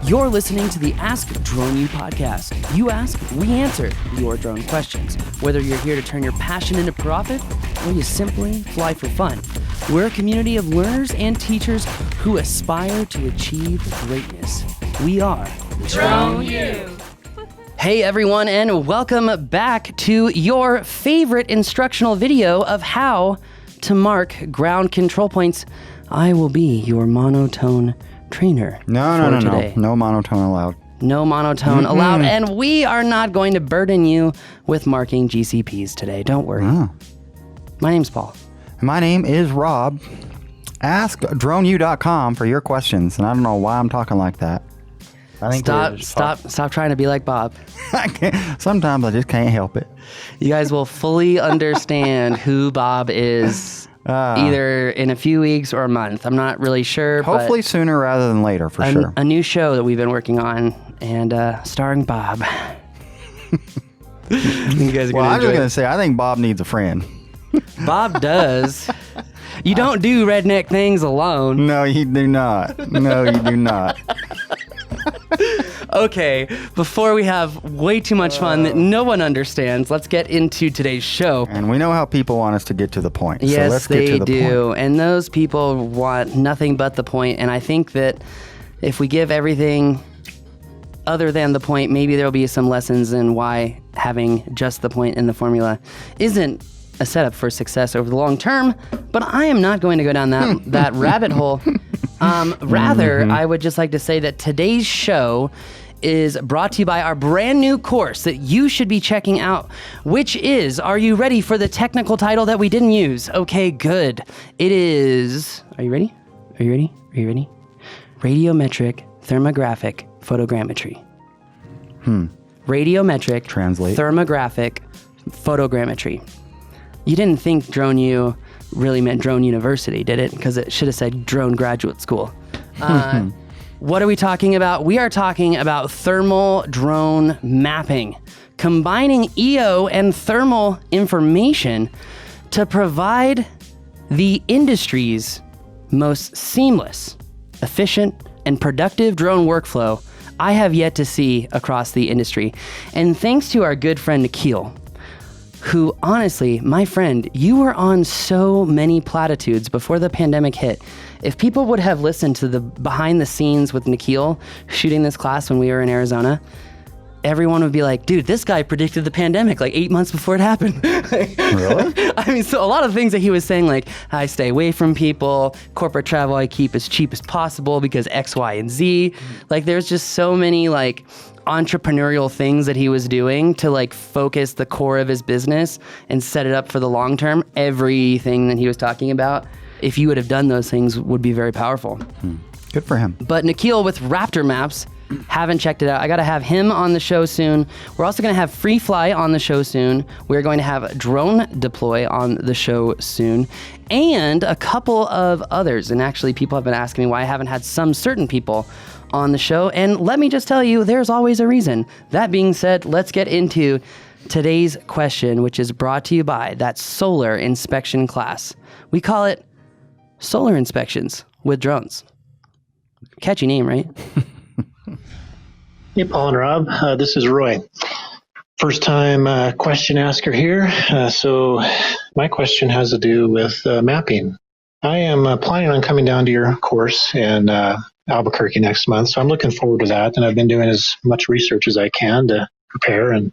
You're listening to the Ask Drone U podcast. You ask, we answer your drone questions. Whether you're here to turn your passion into profit or you simply fly for fun, we're a community of learners and teachers who aspire to achieve greatness. We are Drone U. Hey everyone, and welcome back to your favorite instructional video of how to mark ground control points. I will be your monotone trainer. No monotone allowed. No monotone allowed, and we are not going to burden you with marking GCPs today. Don't worry. My name's Paul. My name is Rob. AskDroneU.com for your questions, and I don't know why I'm talking like that. I think Stop trying to be like Bob. Sometimes I just can't help it. You guys will fully understand who Bob is either in a few weeks or a month. I'm not really sure. Hopefully sooner rather than later, for sure. A new show that we've been working on and starring Bob. You guys are I'm just going to say, I think Bob needs a friend. Bob does. You don't do redneck things alone. No, you do not. No, you do not. Okay, before we have way too much fun that no one understands, let's get into today's show. And we know how people want us to get to the point. Yes, so let's get to the do. point. And those people want nothing but the point. And I think that if we give everything other than the point, maybe there'll be some lessons in why having just the point in the formula isn't a setup for success over the long term. But I am not going to go down that rabbit hole. Rather, I would just like to say that today's show is brought to you by our brand new course that you should be checking out, which is, are you ready for the technical title that we didn't use? Okay, good. It is, are you ready? Are you ready? Are you ready? Radiometric thermographic photogrammetry. Radiometric Translate. thermographic photogrammetry. You didn't think Drone U really meant Drone University, did it? Because it should have said Drone Graduate School. What are we talking about? We are talking about thermal drone mapping, combining EO and thermal information to provide the industry's most seamless, efficient, and productive drone workflow I have yet to see across the industry. And thanks to our good friend Nikhil, who, honestly, my friend, you were on so many platitudes before the pandemic hit. If people would have listened to the behind the scenes with Nikhil shooting this class when we were in Arizona, everyone would be like, dude, this guy predicted the pandemic like 8 months before it happened. Really? I mean, so a lot of things that he was saying, like, I stay away from people, corporate travel I keep as cheap as possible because X, Y, and Z. Like, there's just so many, like, entrepreneurial things that he was doing to like focus the core of his business and set it up for the long term. Everything that he was talking about, if you would have done those things, would be very powerful. Good for him. But Nikhil with Raptor Maps, haven't checked it out. I got to have him on the show soon. We're also going to have Free Fly on the show soon. We're going to have Drone Deploy on the show soon, and a couple of others. And actually, people have been asking me why I haven't had some certain people on the show, and let me just tell you, there's always a reason. That being said, let's get into today's question, which is brought to you by that solar inspection class. We call it Solar Inspections with Drones. Catchy name, right? Hey, Paul and Rob. This is Roy. First time question asker here. So my question has to do with mapping. I am planning on coming down to your course in Albuquerque next month, so I'm looking forward to that. And I've been doing as much research as I can to prepare and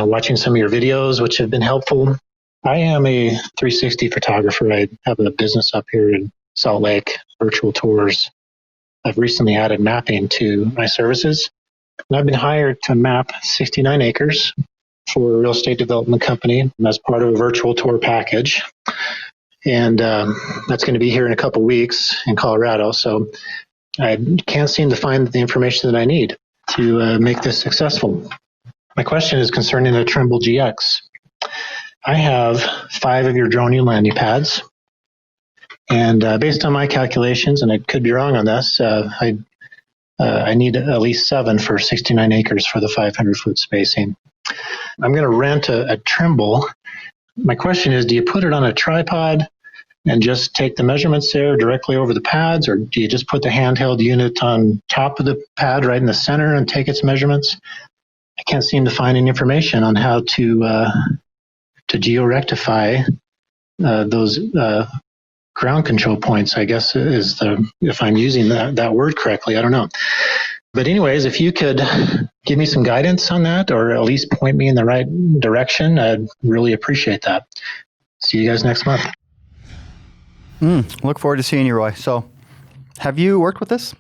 watching some of your videos, which have been helpful. I am a 360 photographer. I have a business up here in Salt Lake, virtual tours. I've recently added mapping to my services, and I've been hired to map 69 acres for a real estate development company as part of a virtual tour package. And that's going to be here in a couple weeks in Colorado. So I can't seem to find the information that I need to make this successful. My question is concerning the Trimble GX. I have 5 of your Drone U landing pads. And based on my calculations, and I could be wrong on this, I need at least 7 for 69 acres for the 500-foot spacing. I'm going to rent a Trimble. My question is, do you put it on a tripod and just take the measurements there directly over the pads, or do you just put the handheld unit on top of the pad right in the center and take its measurements? I can't seem to find any information on how to geo-rectify those ground control points, I guess is if I'm using that word correctly, I don't know. But anyways, if you could give me some guidance on that, or at least point me in the right direction, I'd really appreciate that. See you guys next month. Look forward to seeing you, Roy. So, have you worked with this?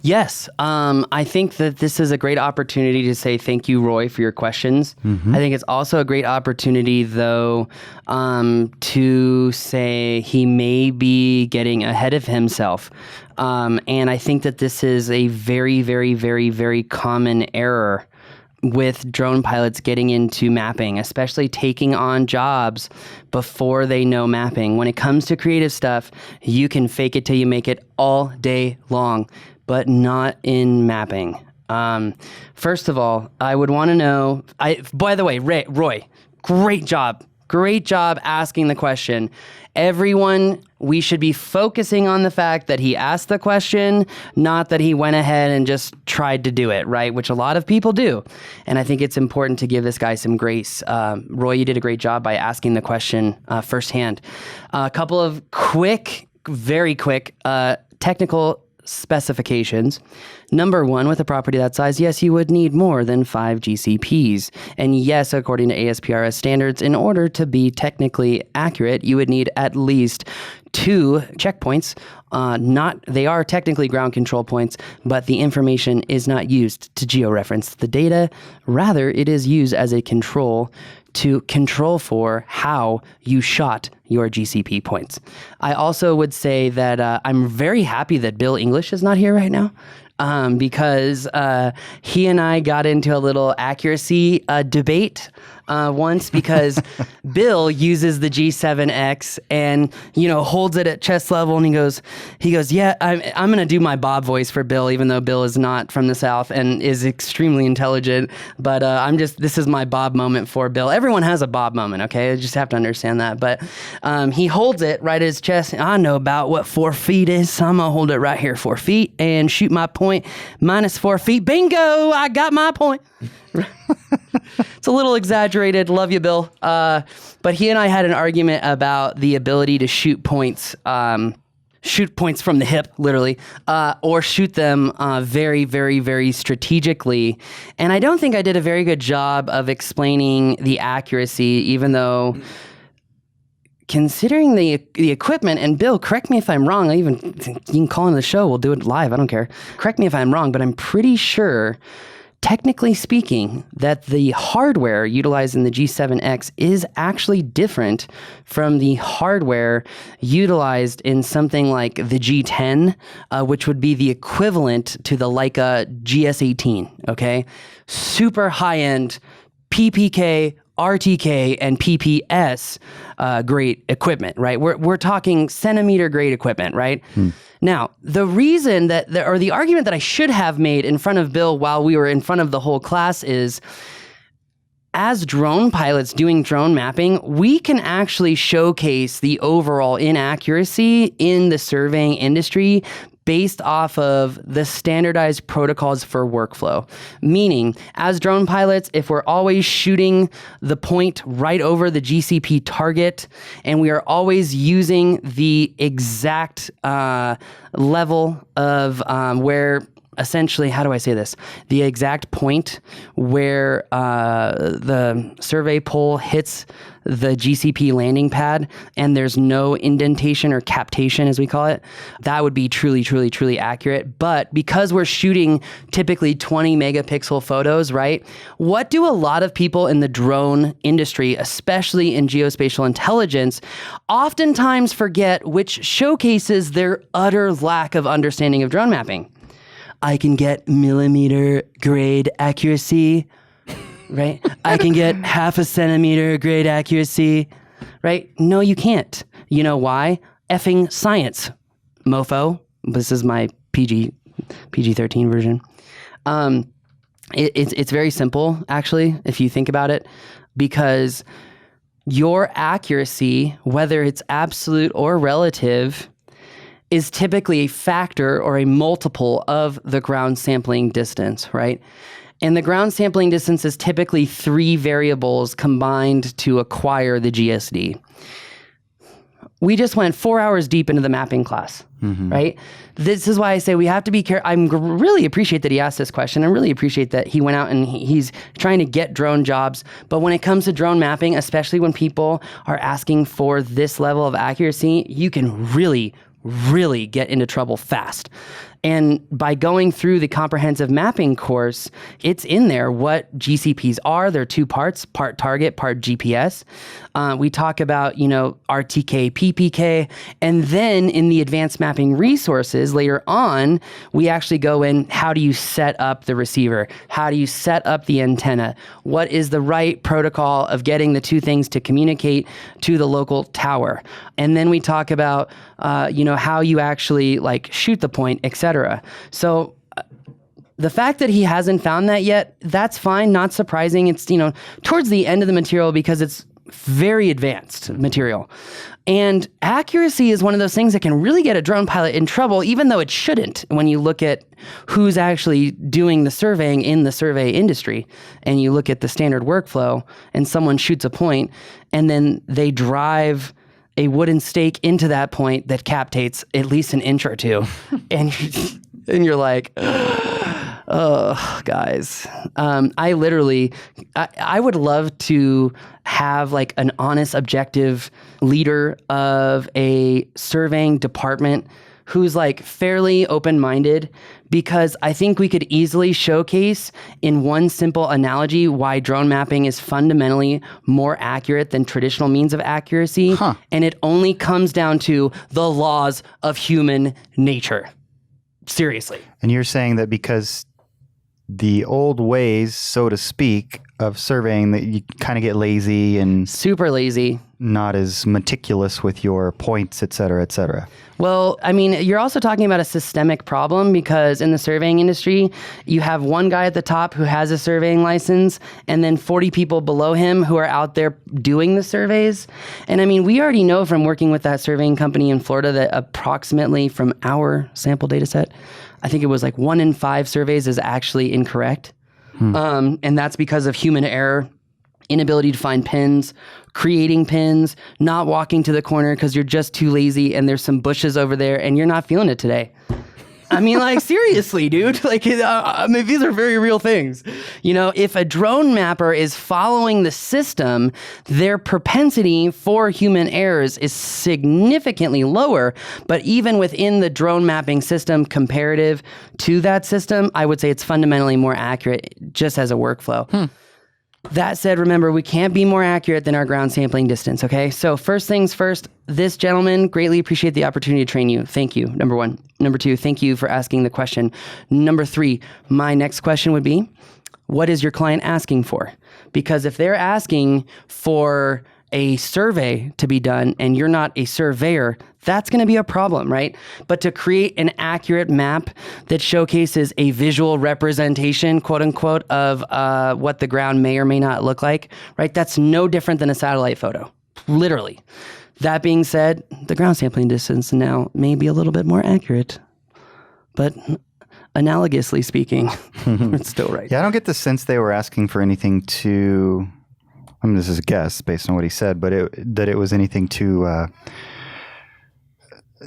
Yes. I think that this is a great opportunity to say thank you, Roy, for your questions. I think it's also a great opportunity, though, to say he may be getting ahead of himself. And I think that this is a very, very, very, very common error with drone pilots getting into mapping, especially taking on jobs before they know mapping. When it comes to creative stuff, you can fake it till you make it all day long, but not in mapping. First of all, I would want to know, by the way, Roy, great job. Great job asking the question. Everyone, we should be focusing on the fact that he asked the question, not that he went ahead and just tried to do it, right? Which a lot of people do. And I think it's important to give this guy some grace. Roy, you did a great job by asking the question firsthand. A couple of very quick technical specifications. Number one, with a property that size, yes, you would need more than 5 GCPs. And yes, according to ASPRS standards, in order to be technically accurate, you would need at least 2 checkpoints. They are technically ground control points, but the information is not used to georeference the data. Rather, it is used as a control to control for how you shot your GCP points. I also would say that I'm very happy that Bill English is not here right now. Because he and I got into a little accuracy debate once because Bill uses the G7X and, holds it at chest level, and he goes, yeah, I'm going to do my Bob voice for Bill, even though Bill is not from the South and is extremely intelligent. But this is my Bob moment for Bill. Everyone has a Bob moment, okay? I just have to understand that. But he holds it right at his chest. I know about what 4 feet is, so I'm going to hold it right here, 4 feet, and shoot my point minus 4 feet. Bingo! I got my point. It's a little exaggerated. Love you, Bill. But he and I had an argument about the ability to shoot points from the hip, literally, or shoot them very, very, very strategically. And I don't think I did a very good job of explaining the accuracy, even though considering the equipment, and Bill, correct me if I'm wrong. You can call into the show. We'll do it live. I don't care. Correct me if I'm wrong, but I'm pretty sure, technically speaking, that the hardware utilized in the G7X is actually different from the hardware utilized in something like the G10, which would be the equivalent to the Leica GS18, okay? Super high-end PPK, RTK, and PPS grade equipment, right? We're talking centimeter grade equipment, right? Now, the reason the argument that I should have made in front of Bill while we were in front of the whole class is, as drone pilots doing drone mapping, we can actually showcase the overall inaccuracy in the surveying industry based off of the standardized protocols for workflow. Meaning, as drone pilots, if we're always shooting the point right over the GCP target, and we are always using the exact level of where, essentially, how do I say this? The exact point where the survey pole hits the GCP landing pad and there's no indentation or captation, as we call it, that would be truly, truly, truly accurate. But because we're shooting typically 20 megapixel photos, right? What do a lot of people in the drone industry, especially in geospatial intelligence, oftentimes forget, which showcases their utter lack of understanding of drone mapping? I can get millimeter grade accuracy, right? I can get half a centimeter grade accuracy, right? No, you can't. You know why? Effing science, mofo. This is my PG-13 version. It's very simple, actually, if you think about it, because your accuracy, whether it's absolute or relative, is typically a factor or a multiple of the ground sampling distance, right? And the ground sampling distance is typically 3 variables combined to acquire the GSD. We just went 4 hours deep into the mapping class, right? This is why I say we have to be careful. I really appreciate that he asked this question. I really appreciate that he went out and he's trying to get drone jobs. But when it comes to drone mapping, especially when people are asking for this level of accuracy, you can really get into trouble fast. And by going through the comprehensive mapping course, it's in there what GCPs are. There are 2 parts, part target, part GPS. We talk about, RTK, PPK, and then in the advanced mapping resources later on, we actually go in, how do you set up the receiver? How do you set up the antenna? What is the right protocol of getting the 2 things to communicate to the local tower? And then we talk about, how you actually shoot the point, etc. So the fact that he hasn't found that yet, that's fine, not surprising. It's, towards the end of the material because it's very advanced material. And accuracy is one of those things that can really get a drone pilot in trouble, even though it shouldn't when you look at who's actually doing the surveying in the survey industry. And you look at the standard workflow and someone shoots a point and then they drive a wooden stake into that point that captates at least an inch or 2. and you're like, oh, guys. I would love to have an honest, objective leader of a surveying department who's fairly open-minded, because I think we could easily showcase in one simple analogy why drone mapping is fundamentally more accurate than traditional means of accuracy. And it only comes down to the laws of human nature. Seriously. And you're saying that because the old ways, so to speak, of surveying, that you kind of get lazy and super lazy, not as meticulous with your points, et cetera, et cetera. Well, I mean, you're also talking about a systemic problem, because in the surveying industry, you have one guy at the top who has a surveying license and then 40 people below him who are out there doing the surveys. And I mean, we already know from working with that surveying company in Florida that approximately from our sample data set, I think it was 1 in 5 surveys is actually incorrect. And that's because of human error, inability to find pins, creating pins, not walking to the corner because you're just too lazy and there's some bushes over there and you're not feeling it today. I mean, seriously, dude. These are very real things. If a drone mapper is following the system, their propensity for human errors is significantly lower. But even within the drone mapping system comparative to that system, I would say it's fundamentally more accurate just as a workflow. That said, remember, we can't be more accurate than our ground sampling distance, okay? So first things first, this gentleman, greatly appreciate the opportunity to train you. Thank you, number 1. Number 2, thank you for asking the question. Number 3, my next question would be, what is your client asking for? Because if they're asking for a survey to be done and you're not a surveyor, that's going to be a problem, right? But to create an accurate map that showcases a visual representation, quote unquote, of what the ground may or may not look like, right? That's no different than a satellite photo, literally. That being said, the ground sampling distance now may be a little bit more accurate, but analogously speaking, it's still right. Yeah, I don't get the sense they were asking for anything too... I mean, this is a guess based on what he said, but that it was anything too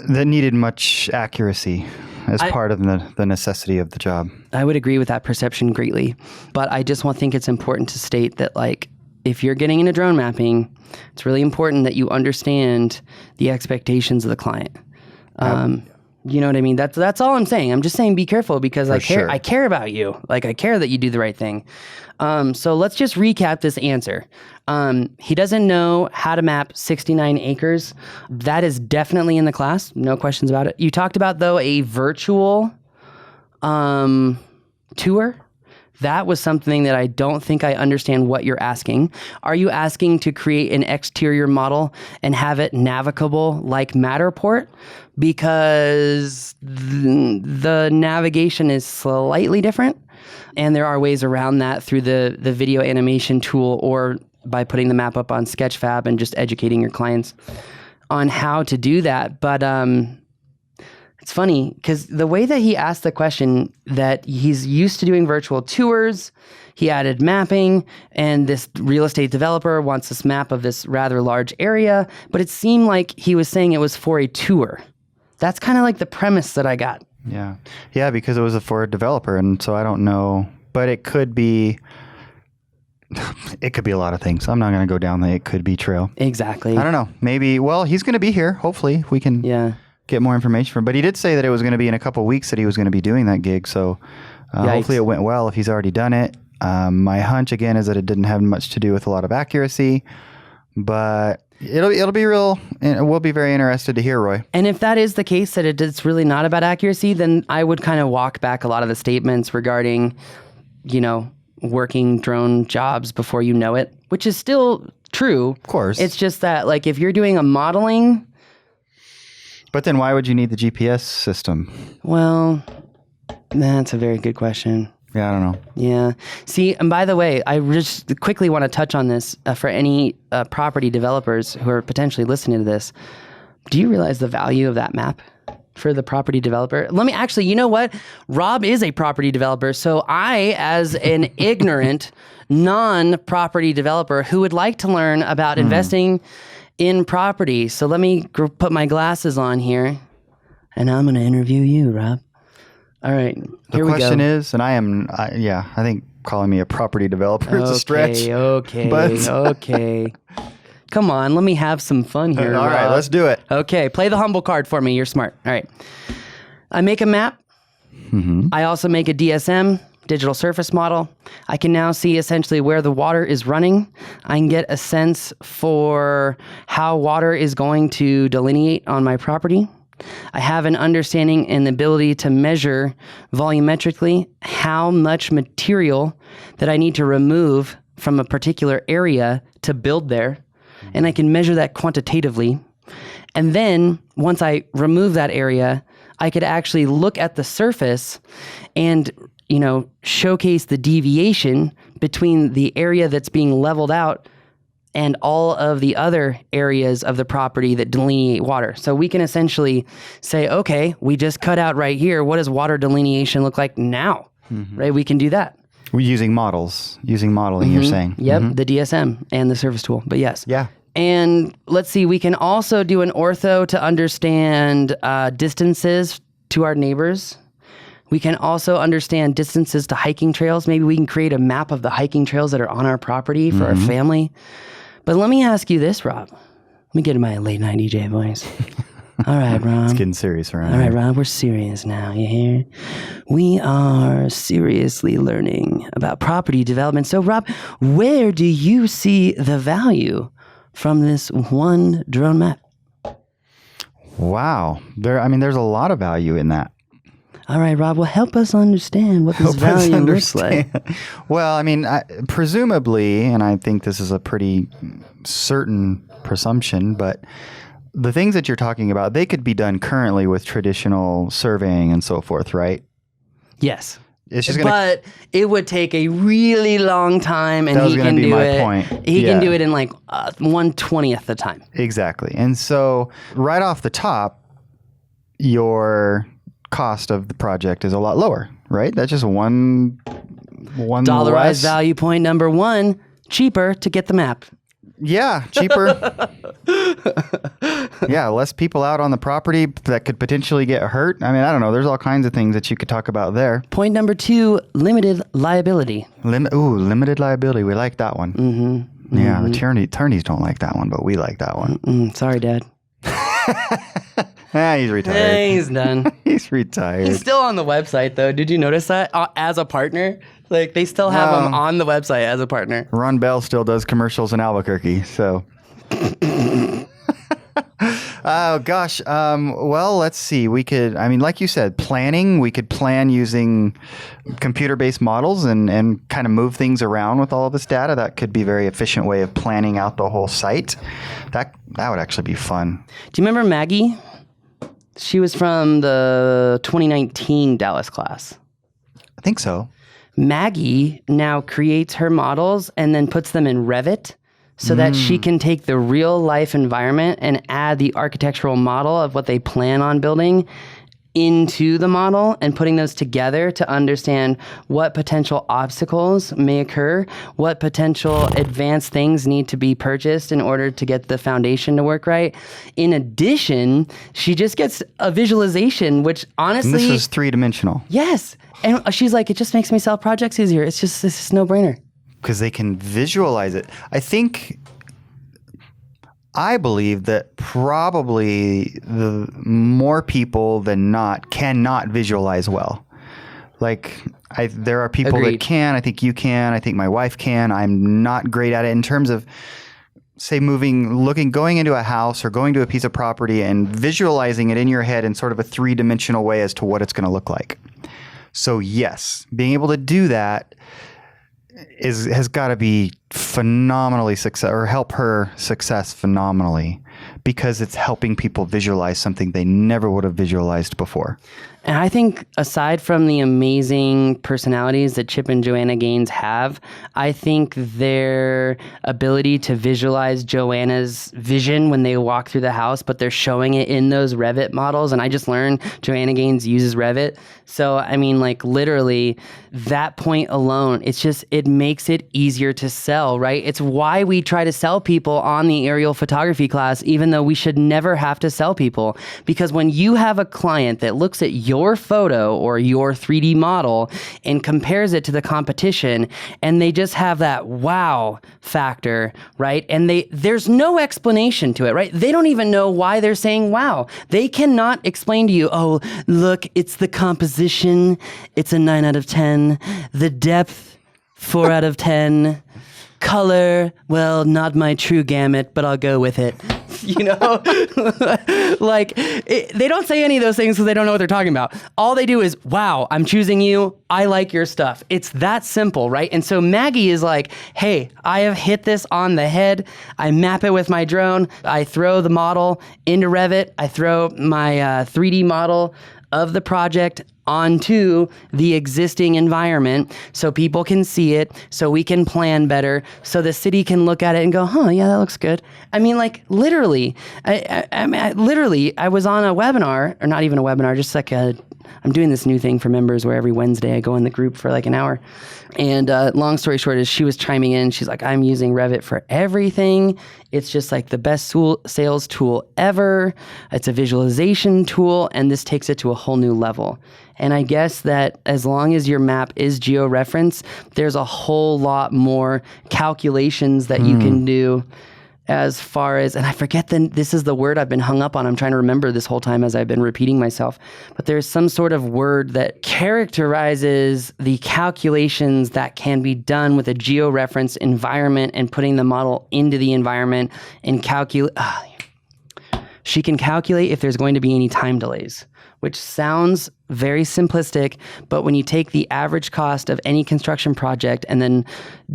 that needed much accuracy as part of the necessity of the job. I would agree with that perception greatly, but I just think it's important to state that if you're getting into drone mapping, it's really important that you understand the expectations of the client. You know what I mean? That's all I'm saying. I'm just saying be careful because I care. Sure. I care about you. I care that you do the right thing. So let's just recap this answer. He doesn't know how to map 69 acres. That is definitely in the class. No questions about it. You talked about, though, a virtual tour. That was something that I don't think I understand what you're asking. Are you asking to create an exterior model and have it navigable like Matterport? Because the navigation is slightly different, and there are ways around that through the video animation tool or by putting the map up on Sketchfab and just educating your clients on how to do that. But it's funny because the way that he asked the question, that he's used to doing virtual tours, he added mapping, and this real estate developer wants this map of this rather large area, but it seemed like he was saying it was for a tour. That's kind of like the premise that I got. Yeah. Yeah, because it was for a developer, and so I don't know, but it could be a lot of things. I'm not going to go down the it could be trail. Exactly. I don't know. Maybe, well, he's going to be here. Hopefully we can get more information from him. But he did say that it was going to be in a couple of weeks that he was going to be doing that gig. So hopefully it went well if he's already done it. My hunch, again, is that it didn't have much to do with a lot of accuracy. But it'll be real, and we'll be very interested to hear, Roy. And if that is the case, that it's really not about accuracy, then I would kind of walk back a lot of the statements regarding, working drone jobs before you know it, which is still true. Of course. It's just that, like, if you're doing a modeling. But then why would you need the GPS system? Well, that's a very good question. Yeah, I don't know. Yeah. See, and by the way, I just quickly want to touch on this for any property developers who are potentially listening to this. Do you realize the value of that map for the property developer? Let me actually, you know what? Rob is a property developer. So I, as an ignorant, non-property developer who would like to learn about investing in property. So let me put my glasses on here and I'm going to interview you, Rob. All right, here we go. The question is, and I think calling me a property developer is a stretch. Okay. Come on, let me have some fun here. All right, let's do it. Okay, play the humble card for me. You're smart. All right. I make a map. Mm-hmm. I also make a DSM, digital surface model. I can now see essentially where the water is running. I can get a sense for how water is going to delineate on my property. I have an understanding and the ability to measure volumetrically how much material that I need to remove from a particular area to build there. And I can measure that quantitatively. And then once I remove that area, I could actually look at the surface and, showcase the deviation between the area that's being leveled out and all of the other areas of the property that delineate water. So we can essentially say, okay, we just cut out right here. What does water delineation look like now? Mm-hmm. Right? We can do that. We're using modeling, you're saying. Yep, the DSM and the surface tool, but yes. Yeah. And let's see, we can also do an ortho to understand distances to our neighbors. We can also understand distances to hiking trails. Maybe we can create a map of the hiking trails that are on our property for our family. But let me ask you this, Rob. Let me get in my late night DJ voice. All right, Rob. It's getting serious around All right, here. Rob, we're serious now, you hear? We are seriously learning about property development. So, Rob, where do you see the value from this one drone map? Wow. There's a lot of value in that. All right, Rob, well, help us understand what this value looks like. Well, presumably, and I think this is a pretty certain presumption, but the things that you're talking about, they could be done currently with traditional surveying and so forth, right? Yes. It's just but it would take a really long time, and he can do it. Point. He can do it in like 1/20th the time. Exactly. And so right off the top, your cost of the project is a lot lower, right? That's just one dollarized less. Value point number one, cheaper to get the map. Yeah, cheaper. Yeah, less people out on the property that could potentially get hurt. I don't know. There's all kinds of things that you could talk about there. Point number two, limited liability. Limited liability. We like that one. Mm-hmm. Yeah, the attorneys don't like that one, but we like that one. Sorry, Dad. He's retired. He's done. He's retired. He's still on the website, though. Did you notice that? As a partner? Like, they still have him on the website as a partner. Ron Bell still does commercials in Albuquerque, so... Oh, gosh. Well, let's see. We could, like you said, planning. We could plan using computer-based models and kind of move things around with all of this data. That could be a very efficient way of planning out the whole site. That would actually be fun. Do you remember Maggie? She was from the 2019 Dallas class. I think so. Maggie now creates her models and then puts them in Revit so that she can take the real life environment and add the architectural model of what they plan on building into the model and putting those together to understand what potential obstacles may occur, what potential advanced things need to be purchased in order to get the foundation to work right. In addition, she just gets a visualization, which honestly... And this is 3-dimensional. Yes. And she's like, it just makes me sell projects easier. It's just no brainer. Because they can visualize it. I believe that probably the more people than not cannot visualize well. Like, there are people Agreed. that can. I think you can. I think my wife can. I'm not great at it in terms of, say, going into a house or going to a piece of property and visualizing it in your head in sort of a 3-dimensional way as to what it's going to look like. So yes, being able to do that has got to be phenomenally help her success phenomenally, because it's helping people visualize something they never would have visualized before. And I think aside from the amazing personalities that Chip and Joanna Gaines have, I think their ability to visualize Joanna's vision when they walk through the house, but they're showing it in those Revit models. And I just learned Joanna Gaines uses Revit. So, I mean, like literally that point alone, it makes it easier to sell, right? It's why we try to sell people on the aerial photography class, even though we should never have to sell people. Because when you have a client that looks at your photo or your 3D model and compares it to the competition, and they just have that wow factor, right? And there's no explanation to it, right? They don't even know why they're saying wow. They cannot explain to you, oh, look, it's the composition. It's a 9 out of 10. The depth, 4 out of 10. Color, well, not my true gamut, but I'll go with it. You know, they don't say any of those things because they don't know what they're talking about. All they do is, wow, I'm choosing you. I like your stuff. It's that simple, right? And so Maggie is like, hey, I have hit this on the head. I map it with my drone. I throw the model into Revit. I throw my 3D model of the project onto the existing environment so people can see it, so we can plan better, so the city can look at it and go, huh, yeah, that looks good. I mean, like literally, I was on a webinar, or not even a webinar, just like I'm doing this new thing for members where every Wednesday I go in the group for like an hour. And long story short is she was chiming in. She's like, I'm using Revit for everything. It's just like the best sales tool ever. It's a visualization tool, and this takes it to a whole new level. And I guess that as long as your map is geo-reference, there's a whole lot more calculations that you can do as far as, and I forget this is the word I've been hung up on. I'm trying to remember this whole time as I've been repeating myself. But there's some sort of word that characterizes the calculations that can be done with a geo-reference environment and putting the model into the environment and calculate. She can calculate if there's going to be any time delays, which sounds very simplistic, but when you take the average cost of any construction project and then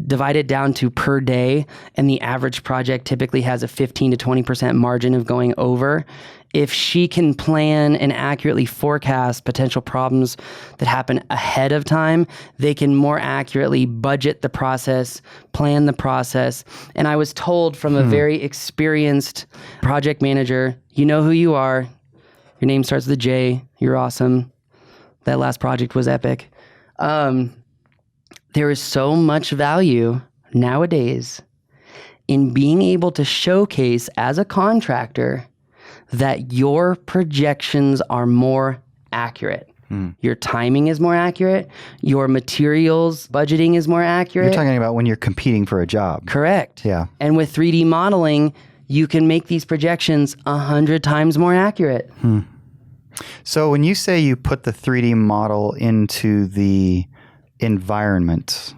divide it down to per day, and the average project typically has a 15 to 20% margin of going over, if she can plan and accurately forecast potential problems that happen ahead of time, they can more accurately budget the process, plan the process. And I was told from a very experienced project manager, you know who you are. Your name starts with a J. You're awesome. That last project was epic. There is so much value nowadays in being able to showcase as a contractor that your projections are more accurate. Your timing is more accurate. Your materials budgeting is more accurate. You're talking about when you're competing for a job. Correct. Yeah. And with 3D modeling, you can make these projections 100 times more accurate. So when you say you put the 3D model into the environment,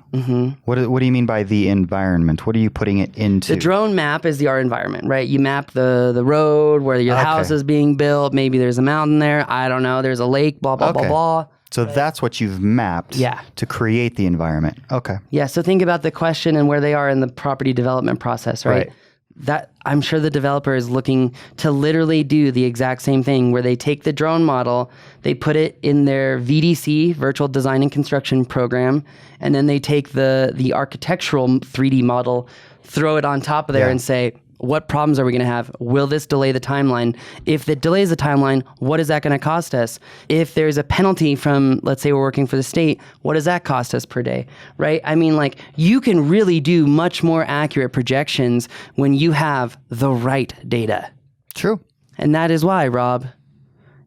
what do you mean by the environment? What are you putting it into? The drone map is our environment, right? You map the road where your house is being built. Maybe there's a mountain there. I don't know. There's a lake, blah, blah, blah, blah. So that's what you've mapped to create the environment. Okay. Yeah. So think about the question and where they are in the property development process, right? That I'm sure the developer is looking to literally do the exact same thing where they take the drone model, they put it in their VDC, Virtual Design and Construction program, and then they take the architectural 3D model, throw it on top of there and say, what problems are we going to have? Will this delay the timeline? If it delays the timeline, what is that going to cost us? If there's a penalty from, let's say we're working for the state, what does that cost us per day, right? I mean, like, you can really do much more accurate projections when you have the right data. True. And that is why, Rob,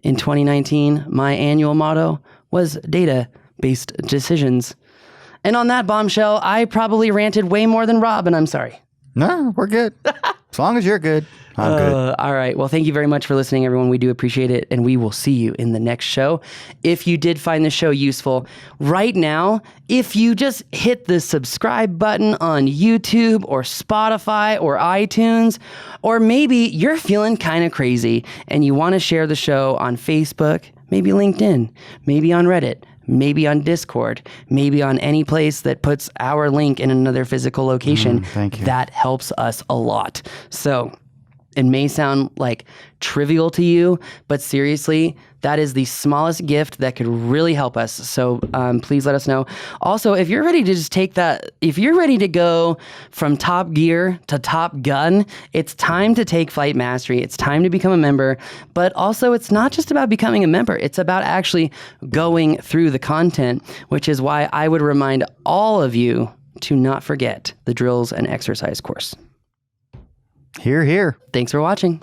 in 2019, my annual motto was data-based decisions. And on that bombshell, I probably ranted way more than Rob, and I'm sorry. No, we're good. As long as you're good, I'm good. All right. Well, thank you very much for listening, everyone. We do appreciate it, and we will see you in the next show. If you did find the show useful, right now, if you just hit the subscribe button on YouTube or Spotify or iTunes, or maybe you're feeling kind of crazy and you want to share the show on Facebook, maybe LinkedIn, maybe on Reddit, maybe on Discord, maybe on any place that puts our link in another physical location. Thank you. That helps us a lot. So it may sound like trivial to you, but seriously, that is the smallest gift that could really help us. So please let us know. Also, if you're ready to just take that, if you're ready to go from Top Gear to Top Gun, it's time to take Flight Mastery. It's time to become a member. But also, it's not just about becoming a member. It's about actually going through the content, which is why I would remind all of you to not forget the drills and exercise course. Hear, hear. Thanks for watching.